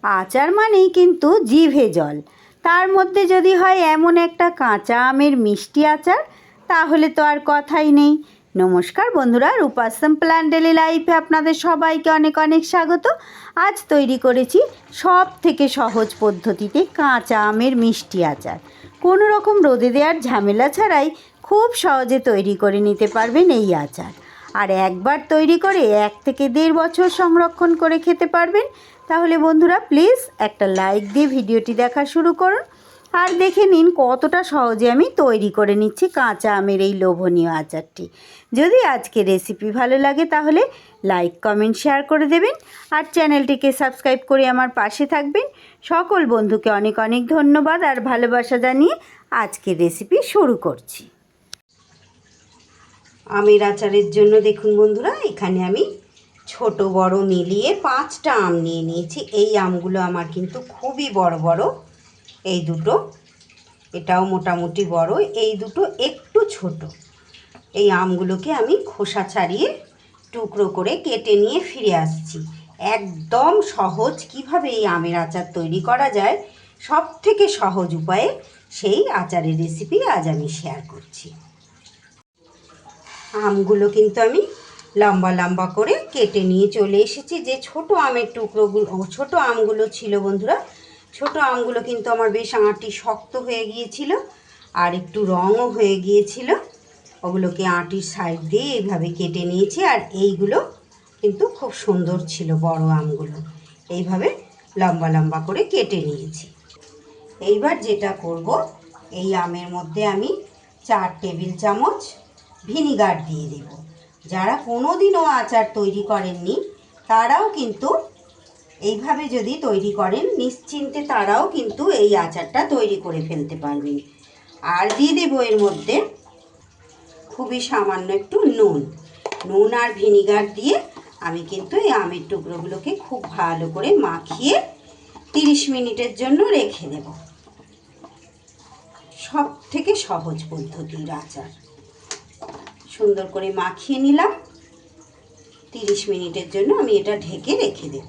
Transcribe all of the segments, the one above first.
আচার মানেই কিন্তু জিভে জল। তার মধ্যে যদি হয় এমন একটা কাঁচা আমের মিষ্টি আচার, তাহলে তো আর কথাই নেই। নমস্কার বন্ধুরা, রূপাশ্রম প্ল্যান ডেলি লাইফে আপনাদের সবাইকে অনেক অনেক স্বাগত। আজ তৈরি করেছি সব থেকে সহজ পদ্ধতিতে কাঁচা আমের মিষ্টি আচার। কোনো রকম রোদে দেওয়ার ঝামেলা ছাড়াই খুব সহজে তৈরি করে নিতে পারবেন এই আচার। আর একবার তৈরি করে 1 থেকে 1.5 বছর সংরক্ষণ করে খেতে পারবেন। তাহলে বন্ধুরা প্লিজ একটা লাইক দিয়ে ভিডিওটি দেখা শুরু করুন আর দেখে নিন কতটা সহজে আমি তৈরি করে নিচ্ছি কাঁচা আমের এই লোভনীয় আচারটি। যদি আজকে রেসিপি ভালো লাগে তাহলে লাইক কমেন্ট শেয়ার করে দেবেন আর চ্যানেলটিকে সাবস্ক্রাইব করে আমার পাশে থাকবেন। সকল বন্ধুকে অনেক অনেক ধন্যবাদ আর ভালোবাসা জানিয়ে আজকের রেসিপি শুরু করছি। আমের আচারের জন্য দেখুন বন্ধুরা, এখানে আমি ছোট বড় মিলিয়ে 5টা আম নিয়ে নিয়েছি। এই আমগুলো আমার কিন্তু খুবই বড় বড়, এই দুটো, এটাও মোটামুটি বড়, এই দুটো একটু ছোট। এই আমগুলোকে আমি খোসা ছাড়িয়ে টুকরো করে কেটে নিয়ে ফিরে আসছি। একদম সহজ কিভাবে এই আমের আচার তৈরি করা যায়, সব থেকে সহজ উপায়ে সেই আচারের রেসিপি আজ আমি শেয়ার করছি। আমগুলো কিন্তু আমি লম্বা লম্বা করে কেটে নিয়ে চলে এসেছি। যে ছোট আমের টুকরোগুলো, ছোট আমগুলো ছিল বন্ধুরা, ছোট আমগুলো কিন্তু আমার বেশ আঁটি শক্ত হয়ে গিয়েছিল আর একটু রঙও হয়ে গিয়েছিল। ওগুলোকে আঁটির সাইড দিয়ে এইভাবে কেটে নিয়েছি। আর এইগুলো কিন্তু খুব সুন্দর ছিল, বড় আমগুলো এইভাবে লম্বা লম্বা করে কেটে নিয়েছি। এইবার যেটা করব, এই আমের মধ্যে আমি 4 টেবিল চামচ ভিনিগার দিয়ে দেব। যারা কোনো দিনও আচার তৈরি করেননি তারাও কিন্তু এইভাবে যদি তৈরি করেন, নিশ্চিন্তে তারাও কিন্তু এই আচারটা তৈরি করে ফেলতে পারবেন। আর দিয়ে দেবো এর মধ্যে খুবই সামান্য একটু নুন আর ভিনিগার দিয়ে আমি কিন্তু এই আমের টুকরোগুলোকে খুব ভালো করে মাখিয়ে 30 মিনিটের জন্য রেখে দেব। সব থেকে সহজ পদ্ধতির আচার। সুন্দর করে মাখিয়ে নিলাম, 30 মিনিটের জন্য আমি এটা ঢেকে রেখে দেব।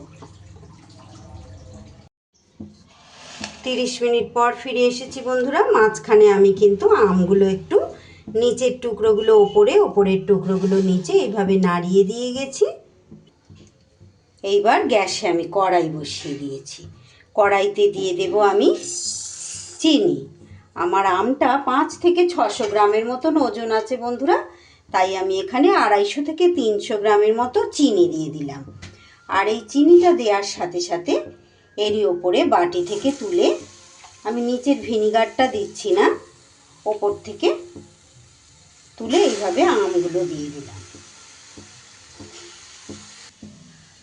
30 মিনিট পর ফিরে এসেছি বন্ধুরা। মাঝখানে আমি কিন্তু আমগুলো একটু নিচের টুকরোগুলো ওপরে, ওপরের টুকরোগুলো নিচে এইভাবে নাড়িয়ে দিয়ে গেছি। এইবার গ্যাসে আমি কড়াই বসিয়ে দিয়েছি। কড়াইতে দিয়ে দেব আমি চিনি। আমার আমটা 5 থেকে 600 গ্রামের মতন ওজন আছে বন্ধুরা, তাই আমি এখানে 250 থেকে 300 গ্রামের মতো চিনি দিয়ে দিলাম। আর এই চিনিটা দেওয়ার সাথে সাথে এরই ওপরে বাটি থেকে তুলে, আমি নিচের ভিনিগারটা দিচ্ছি না, ওপর থেকে তুলে এইভাবে আমগুলো দিয়ে দিলাম।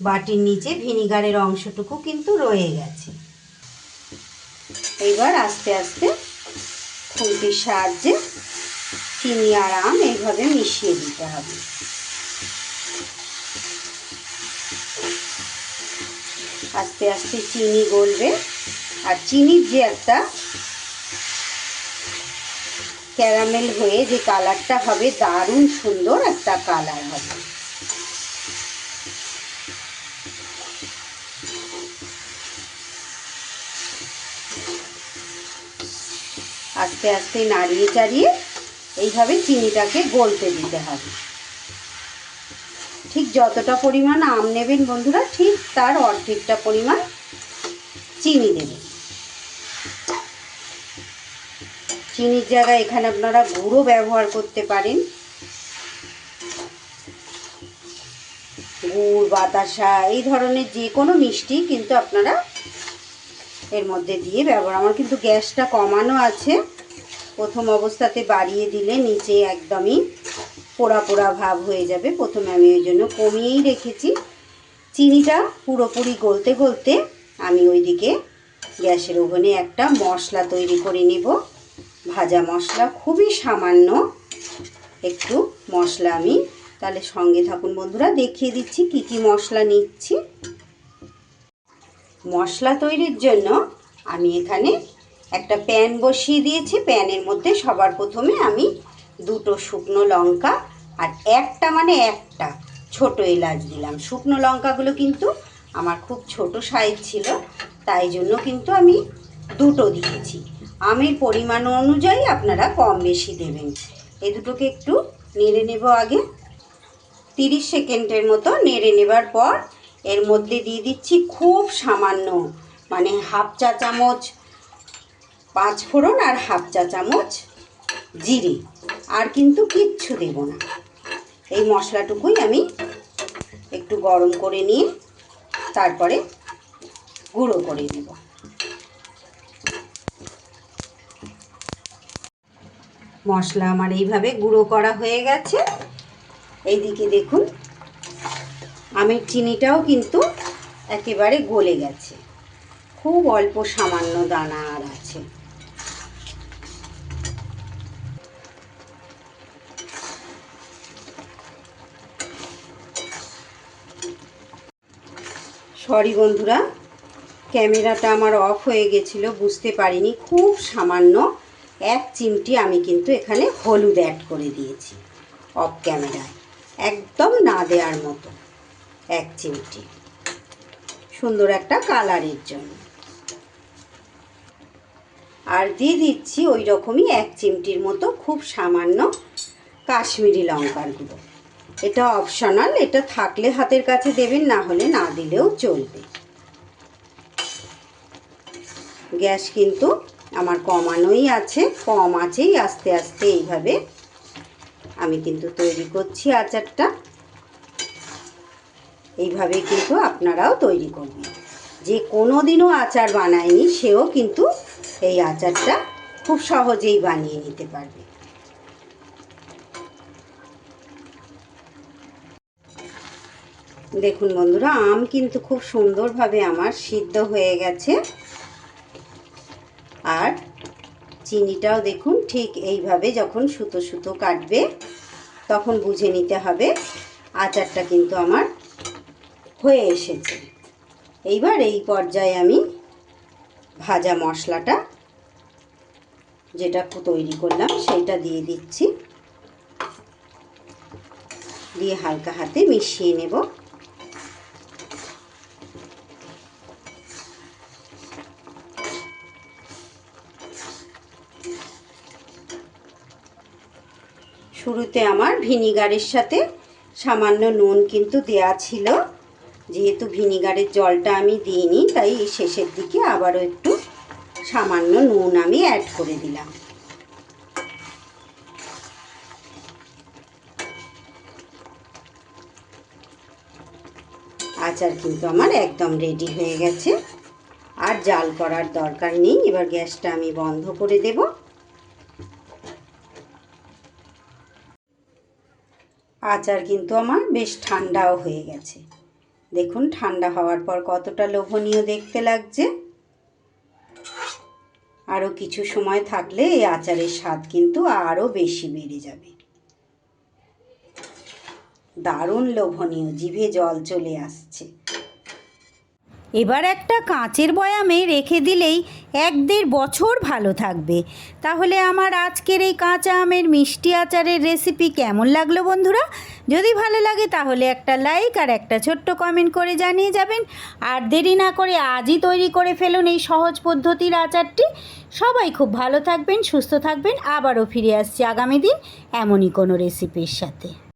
বাটির নিচে ভিনিগারের অংশটুকু কিন্তু রয়ে গেছে। এইবার আস্তে আস্তে খুন্তির সাহায্যে চিনি আর আম এইভাবে মিশিয়ে দিতে হবে। আস্তে আস্তে চিনি গলবে আর চিনির যে একটা ক্যারামেল হয়ে যে কালারটা হবে, দারুণ সুন্দর একটা কালার হবে। আস্তে আস্তে নাড়িয়ে চাড়িয়ে এইভাবে চিনিটাকে গলতে দিতে হবে। ঠিক যতটা পরিমাণ আম নেবেন বন্ধুরা, ঠিক তার অর্ধেকটা পরিমাণ চিনি দেবেন। চিনির জায়গায় এখানে আপনারা গুঁড়ো ব্যবহার করতে পারেন, গুড়, বাতাসা, এই ধরনের যে কোনো মিষ্টি কিন্তু আপনারা এর মধ্যে দিয়ে ব্যবহার। আমার কিন্তু গ্যাসটা কমানো আছে, প্রথম অবস্থাতে বাড়িয়ে দিলে নিচে একদমই পোড়া পোড়া ভাব হয়ে যাবে। প্রথমে আমি ওই জন্য কমিয়েই রেখেছি। চিনিটা পুরোপুরি গলতে গলতে আমি ওইদিকে গ্যাসের ওভেনে একটা মশলা তৈরি করে নেব, ভাজা মশলা, খুবই সামান্য একটু মশলা আমি, তাহলে সঙ্গে থাকুন বন্ধুরা, দেখিয়ে দিচ্ছি কি কি মশলা নিচ্ছি। মশলা তৈরির জন্য আমি এখানে একটা প্যান বসিয়ে দিয়েছি। প্যানের মধ্যে সবার প্রথমে আমি 2টো শুকনো লঙ্কা আর একটা ছোট এলাচ দিলাম। শুকনো লঙ্কাগুলো কিন্তু আমার খুব ছোট সাইজ ছিল, তাই জন্য কিন্তু আমি দুটো দিয়েছি। আমের পরিমাণ অনুযায়ী আপনারা কম বেশি দেবেন। এই দুটোকে একটু নেড়ে নেব। আগে 30 সেকেন্ডের মতো নেড়ে নেবার পর এর মধ্যে দিয়ে দিচ্ছি খুব সামান্য, মানে হাফ চা চামচ পাঁচফোড়ন আর হাফ চা চামচ জিরে, আর কিন্তু কিচ্ছু দেব না। এই মশলাটুকুই আমি একটু গরম করে নিয়ে তারপরে গুঁড়ো করে নেব। মশলা আমার এইভাবে গুঁড়ো করা হয়ে গেছে। এইদিকে দেখুন আমের চিনিটাও কিন্তু একেবারে গলে গেছে, খুব অল্প সামান্য দানা আর আছে। সরি বন্ধুরা, ক্যামেরাটা আমার অফ হয়ে গেছিল, বুঝতে পারিনি। খুব সামান্য 1 চিমটি আমি কিন্তু এখানে হলুদ অ্যাড করে দিয়েছি অফ ক্যামেরায়, একদম না দেওয়ার মতো 1 চিমটি, সুন্দর একটা কালারের জন্য। আর দিয়ে দিচ্ছি ওই রকমই 1 চিমটির মতো খুব সামান্য কাশ্মীরি লঙ্কার গুঁড়ো। এটা অপশনাল, এটা থাকলে হাতের কাছে দেবেন, না হলে না দিলেও চলবে। গ্যাস কিন্তু আমার কমানোই আছে, কম আছেই আস্তে আস্তে এইভাবে আমি কিন্তু তৈরি করছি আচারটা। এইভাবে কিন্তু আপনারাও তৈরি করবেন। যে কোনো দিনও আচার বানায়নি সেও কিন্তু এই আচারটা খুব সহজেই বানিয়ে নিতে পারবে। দেখুন বন্ধুরা, আম কিন্তু খুব সুন্দরভাবে আমার সিদ্ধ হয়ে গেছে। আর চিনিটাও দেখুন ঠিক এইভাবে যখন সুতো সুতো কাটবে তখন বুঝে নিতে হবে আচারটা কিন্তু আমার হয়ে এসেছে। এইবার এই পর্যায়ে আমি ভাজা মশলাটা যেটা তৈরি করলাম সেইটা দিয়ে দিচ্ছি, দিয়ে হালকা হাতে মিশিয়ে নেব। শুরুতে আমার ভিনিগারের সাথে সামান্য নুন কিন্তু দেয়া ছিল, যেহেতু ভিনিগারের জলটা আমি দিইনি তাই শেষের দিকে আবারও একটু সামান্য নুন আমি অ্যাড করে দিলাম। আচার কিন্তু আমার একদম রেডি হয়ে গেছে, আর জাল করার দরকার নেই। এবার গ্যাসটা আমি বন্ধ করে দেব। আচার কিন্তু আমার বেশ ঠান্ডাও হয়ে গেছে। দেখুন ঠান্ডা হওয়ার পর কতটা লোভনীয় দেখতে লাগছে। আরও কিছু সময় থাকলে এই আচারের স্বাদ কিন্তু আরও বেশি বেড়ে যাবে। দারুণ লোভনীয়, জিভে জল চলে আসছে। এবার একটা কাঁচের বয়ামে রেখে দিলেই 1-1.5 বছর ভালো থাকবে। তাহলে আমার আজকের এই কাঁচা আমের মিষ্টি আচারের রেসিপি কেমন লাগলো বন্ধুরা? যদি ভালো লাগে তাহলে একটা লাইক আর একটা ছোট্ট কমেন্ট করে জানিয়ে যাবেন। আর দেরি না করে আজই তৈরি করে ফেলুন এই সহজ পদ্ধতির আচারটি। সবাই খুব ভালো থাকবেন, সুস্থ থাকবেন। আবারও ফিরে আসছি আগামী দিন এমনই কোনো রেসিপির সাথে।